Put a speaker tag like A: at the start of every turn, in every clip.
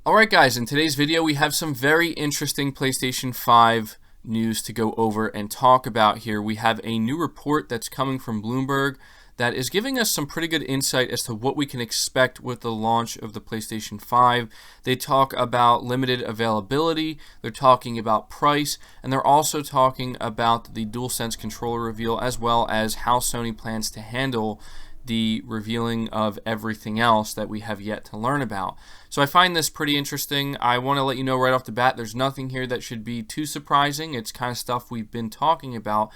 A: Alright guys, in today's video we have some very interesting PlayStation 5 news to go over and talk about here. We have a new report that's coming from Bloomberg that is giving us some pretty good insight as to what we can expect with the launch of the PlayStation 5. They talk about limited availability, they're talking about price, and they're also talking about the DualSense controller reveal, as well as how Sony plans to handle the revealing of everything else that we have yet to learn about. So I find this pretty interesting. I want to let you know right off the bat, there's nothing here that should be too surprising. It's kind of stuff we've been talking about,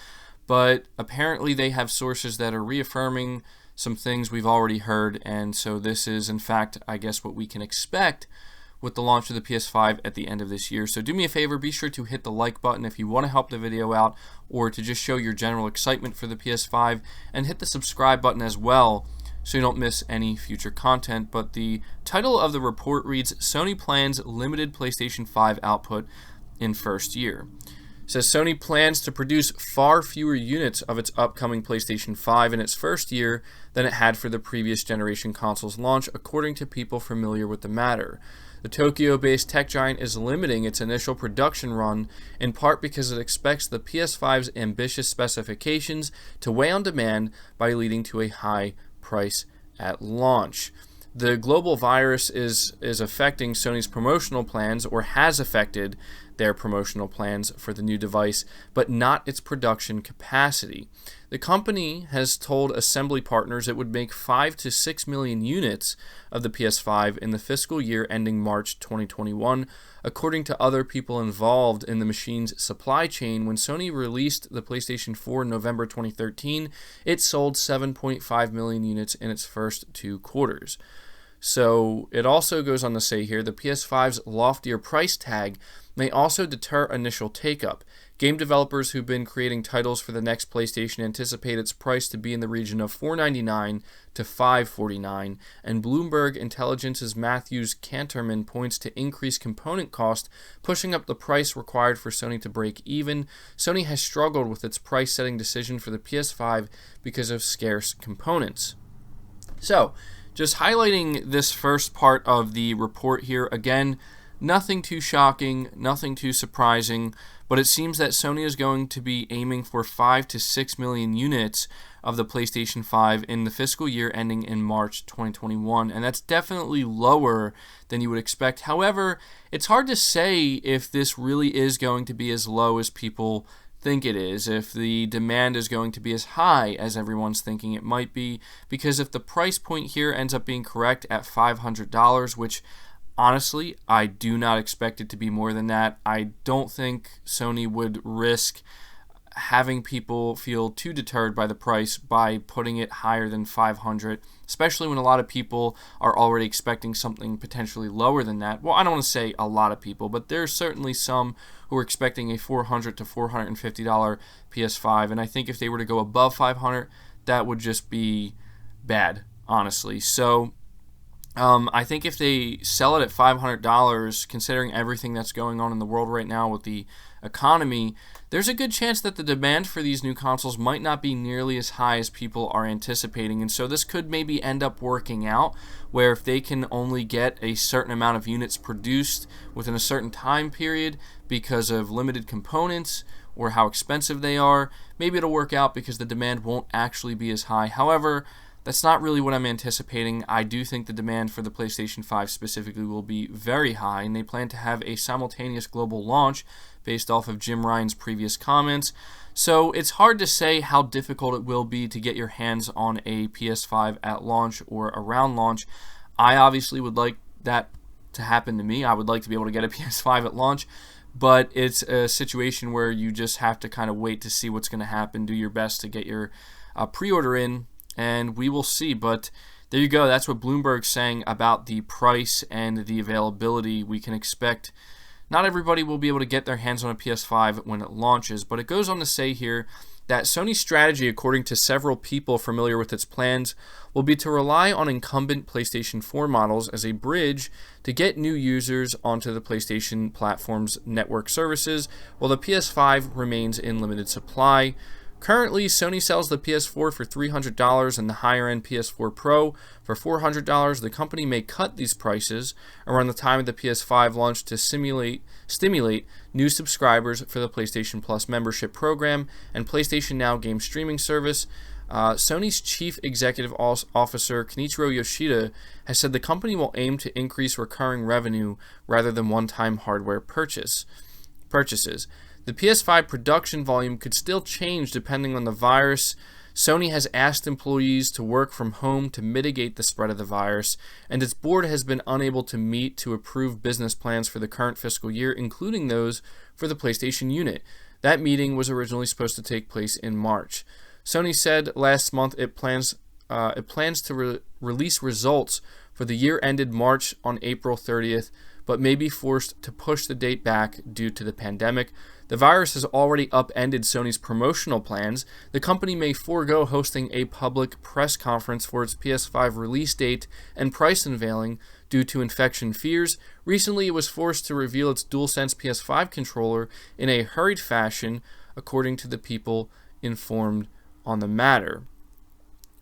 A: but apparently they have sources that are reaffirming some things we've already heard, and so this is in fact, I guess, what we can expect with the launch of the PS5 at the end of this year. So do me a favor, be sure to hit the like button if you want to help the video out or to just show your general excitement for the PS5, and hit the subscribe button as well so you don't miss any future content. But the title of the report reads, Sony plans limited PlayStation 5 output in first year. It says Sony plans to produce far fewer units of its upcoming PlayStation 5 in its first year than it had for the previous generation console's launch, according to people familiar with the matter. The Tokyo-based tech giant is limiting its initial production run in part because it expects the PS5's ambitious specifications to weigh on demand by leading to a high price at launch. The global virus is affecting Sony's promotional plans, or has affected their promotional plans for the new device, but not its production capacity. The company has told assembly partners it would make 5 to 6 million units of the PS5 in the fiscal year ending March 2021, according to other people involved in the machine's supply chain. When Sony released the PlayStation 4 in November 2013, it sold 7.5 million units in its first 2 quarters. So it also goes on to say here, the PS5's loftier price tag may also deter initial take-up. Game developers who've been creating titles for the next PlayStation anticipate its price to be in the region of $499 to $549, and Bloomberg Intelligence's Matthew Canterman points to increased component cost, pushing up the price required for Sony to break even. Sony has struggled with its price-setting decision for the PS5 because of scarce components. So, just highlighting this first part of the report here, again, nothing too shocking, nothing too surprising, but it seems that Sony is going to be aiming for 5 to 6 million units of the PlayStation 5 in the fiscal year ending in March 2021, and that's definitely lower than you would expect. However, it's hard to say if this really is going to be as low as people think it is, if the demand is going to be as high as everyone's thinking it might be, because if the price point here ends up being correct at $500, which honestly, I do not expect it to be more than that. I don't think Sony would risk having people feel too deterred by the price by putting it higher than $500, especially when a lot of people are already expecting something potentially lower than that. Well, I don't want to say a lot of people, but there's certainly some who are expecting a $400 to $450 PS5, and I think if they were to go above $500, that would just be bad, honestly. So I think if they sell it at $500, considering everything that's going on in the world right now with the economy, there's a good chance that the demand for these new consoles might not be nearly as high as people are anticipating. And so this could maybe end up working out, where if they can only get a certain amount of units produced within a certain time period because of limited components or how expensive they are, maybe it'll work out because the demand won't actually be as high. However, that's not really what I'm anticipating. I do think the demand for the PlayStation 5 specifically will be very high, and they plan to have a simultaneous global launch based off of Jim Ryan's previous comments. So it's hard to say how difficult it will be to get your hands on a PS5 at launch or around launch. I obviously would like that to happen to me. I would like to be able to get a PS5 at launch, but it's a situation where you just have to kind of wait to see what's going to happen, do your best to get your pre-order in, and we will see. But there you go. That's what Bloomberg's saying about the price and the availability we can expect. Not everybody will be able to get their hands on a PS5 when it launches, but it goes on to say here that Sony's strategy, according to several people familiar with its plans, will be to rely on incumbent PlayStation 4 models as a bridge to get new users onto the PlayStation platform's network services, while the PS5 remains in limited supply. Currently, Sony sells the PS4 for $300 and the higher-end PS4 Pro for $400. The company may cut these prices around the time of the PS5 launch to stimulate new subscribers for the PlayStation Plus membership program and PlayStation Now game streaming service. Sony's chief executive officer, Kenichiro Yoshida, has said the company will aim to increase recurring revenue rather than one-time hardware purchases. The PS5 production volume could still change depending on the virus. Sony has asked employees to work from home to mitigate the spread of the virus, and its board has been unable to meet to approve business plans for the current fiscal year, including those for the PlayStation unit. That meeting was originally supposed to take place in March. Sony said last month it plans to release results for the year ended March on April 30th, but may be forced to push the date back due to the pandemic. The virus has already upended Sony's promotional plans. The company may forego hosting a public press conference for its PS5 release date and price unveiling due to infection fears. Recently, it was forced to reveal its DualSense PS5 controller in a hurried fashion, according to the people informed on the matter.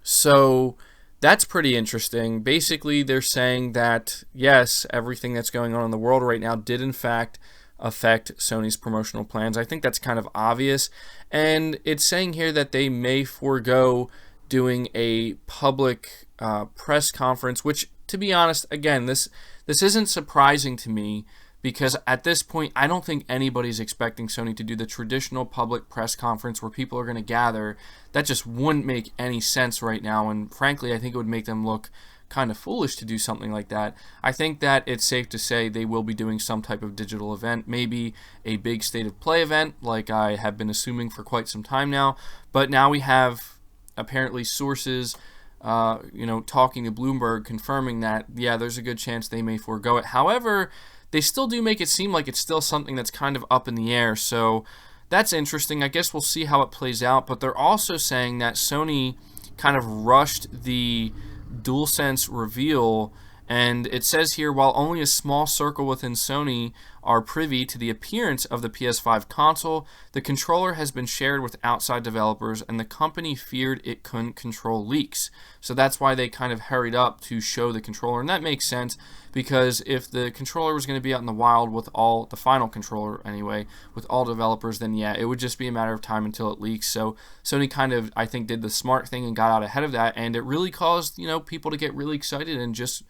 A: So that's pretty interesting. Basically, they're saying that, yes, everything that's going on in the world right now did in fact affect Sony's promotional plans. I think that's kind of obvious. And it's saying here that they may forego doing a public press conference, which, to be honest, again, this isn't surprising to me, because at this point, I don't think anybody's expecting Sony to do the traditional public press conference where people are going to gather. That just wouldn't make any sense right now, and frankly, I think it would make them look kind of foolish to do something like that. I think that it's safe to say they will be doing some type of digital event, maybe a big state of play event, like I have been assuming for quite some time now. But now we have apparently sources talking to Bloomberg confirming that, yeah, there's a good chance they may forego it. However, they still do make it seem like it's still something that's kind of up in the air, so that's interesting. I guess we'll see how it plays out, but they're also saying that Sony kind of rushed the DualSense reveal, and it says here, while only a small circle within Sony are privy to the appearance of the PS5 console, the controller has been shared with outside developers, and the company feared it couldn't control leaks. So that's why they kind of hurried up to show the controller, and that makes sense, because if the controller was going to be out in the wild with all, the final controller anyway, with all developers, then yeah, it would just be a matter of time until it leaks. So Sony kind of, I think, did the smart thing and got out ahead of that, and it really caused, people to get really excited and just,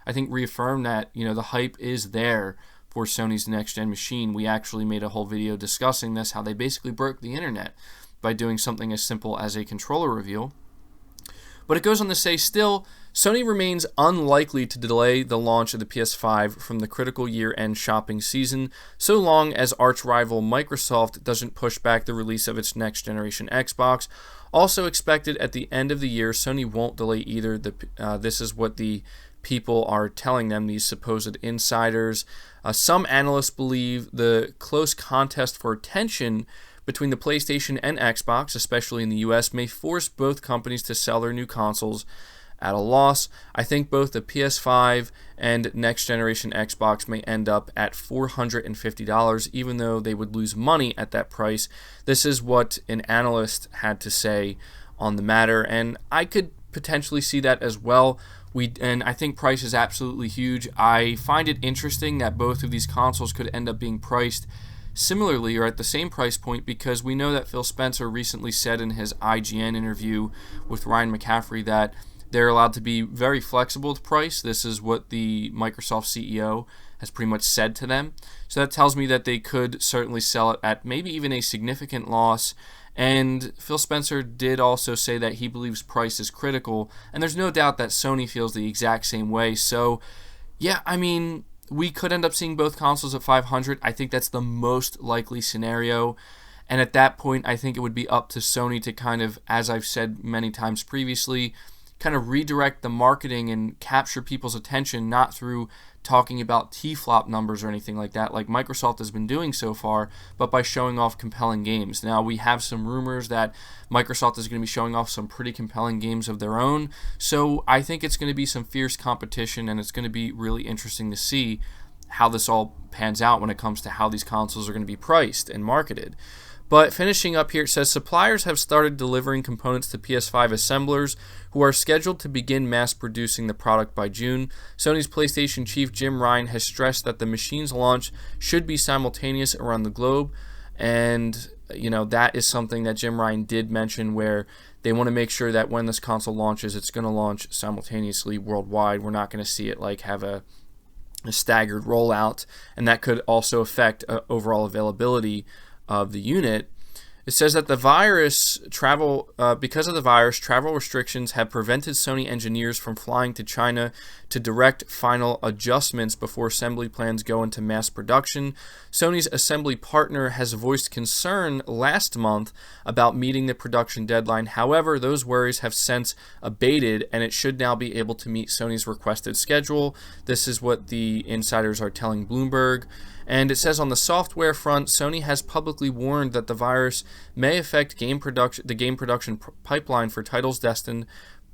A: I think, reaffirm that, the hype is there for Sony's next-gen machine. We actually made a whole video discussing this, how they basically broke the internet by doing something as simple as a controller reveal. But it goes on to say, still, Sony remains unlikely to delay the launch of the PS5 from the critical year-end shopping season, so long as arch-rival Microsoft doesn't push back the release of its next-generation Xbox. Also expected at the end of the year, Sony won't delay either. This is what the people are telling them, these supposed insiders. Some analysts believe the close contest for attention between the PlayStation and Xbox, especially in the US, may force both companies to sell their new consoles at a loss. I think both the PS5 and next generation Xbox may end up at $450, even though they would lose money at that price. This is what an analyst had to say on the matter, and I could potentially see that as well. And I think price is absolutely huge. I find it interesting that both of these consoles could end up being priced similarly or at the same price point, because we know that Phil Spencer recently said in his IGN interview with Ryan McCaffrey that they're allowed to be very flexible with price. This is what the Microsoft CEO has pretty much said to them. So that tells me that they could certainly sell it at maybe even a significant loss. And Phil Spencer did also say that he believes price is critical, and there's no doubt that Sony feels the exact same way. So, yeah, I mean, we could end up seeing both consoles at $500. I think that's the most likely scenario, and at that point, I think it would be up to Sony to kind of, as I've said many times previously, kind of redirect the marketing and capture people's attention, not through talking about T-flop numbers or anything like that, like Microsoft has been doing so far, but by showing off compelling games. Now, we have some rumors that Microsoft is going to be showing off some pretty compelling games of their own, so I think it's going to be some fierce competition, and it's going to be really interesting to see how this all pans out when it comes to how these consoles are going to be priced and marketed. But finishing up here, it says suppliers have started delivering components to PS5 assemblers who are scheduled to begin mass producing the product by June. Sony's PlayStation chief Jim Ryan has stressed that the machine's launch should be simultaneous around the globe. And, that is something that Jim Ryan did mention, where they want to make sure that when this console launches, it's going to launch simultaneously worldwide. We're not going to see it have a staggered rollout, and that could also affect overall availability of the unit. It says that because of the virus, travel restrictions have prevented Sony engineers from flying to China to direct final adjustments before assembly plans go into mass production. Sony's assembly partner has voiced concern last month about meeting the production deadline. However, those worries have since abated, and it should now be able to meet Sony's requested schedule. This is what the insiders are telling Bloomberg. And it says on the software front, Sony has publicly warned that the virus may affect the game production pipeline for titles destined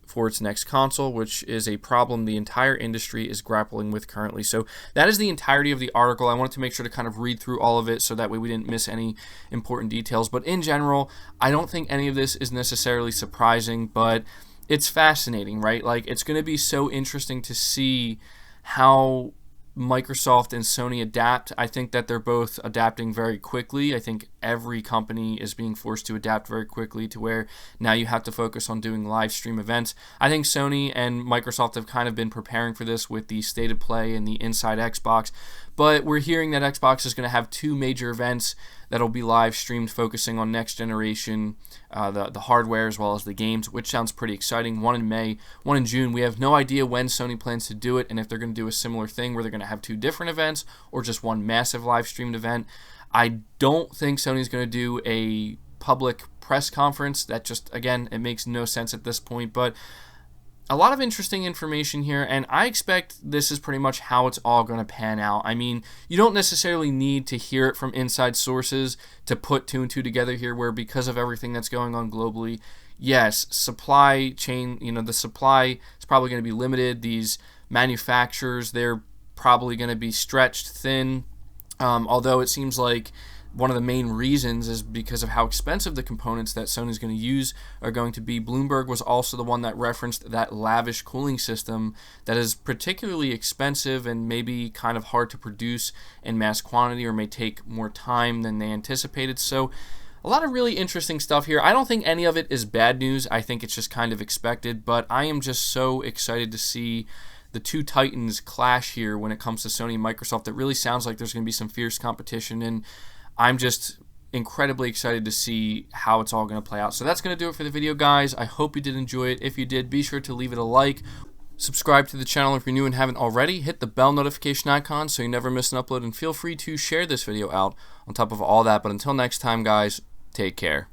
A: for its next console, which is a problem the entire industry is grappling with currently. So that is the entirety of the article. I wanted to make sure to kind of read through all of it so that way we didn't miss any important details. But in general, I don't think any of this is necessarily surprising, but it's fascinating, right? It's going to be so interesting to see how Microsoft and Sony adapt. I think that they're both adapting very quickly. I think every company is being forced to adapt very quickly to where now you have to focus on doing live stream events. I think Sony and Microsoft have kind of been preparing for this with the State of Play and the Inside Xbox, but we're hearing that Xbox is going to have 2 major events that'll be live streamed focusing on next generation, the hardware as well as the games, which sounds pretty exciting. One in May, one in June. We have no idea when Sony plans to do it, and if they're going to do a similar thing where they're going to have 2 different events or just one massive live streamed event. I don't think Sony's going to do a public press conference. That just, again, it makes no sense at this point, but a lot of interesting information here, and I expect this is pretty much how it's all going to pan out. I mean, you don't necessarily need to hear it from inside sources to put 2 and 2 together here, where because of everything that's going on globally, yes, supply chain, the supply is probably going to be limited. These manufacturers, they're probably going to be stretched thin, although it seems like one of the main reasons is because of how expensive the components that Sony's going to use are going to be. Bloomberg was also the one that referenced that lavish cooling system that is particularly expensive and maybe kind of hard to produce in mass quantity, or may take more time than they anticipated. So a lot of really interesting stuff here. I don't think any of it is bad news. I think it's just kind of expected, but I am just so excited to see the 2 titans clash here when it comes to Sony and Microsoft. It really sounds like there's going to be some fierce competition, and I'm just incredibly excited to see how it's all going to play out. So that's going to do it for the video, guys. I hope you did enjoy it. If you did, be sure to leave it a like. Subscribe to the channel if you're new and haven't already. Hit the bell notification icon so you never miss an upload, and feel free to share this video out on top of all that. But until next time, guys, take care.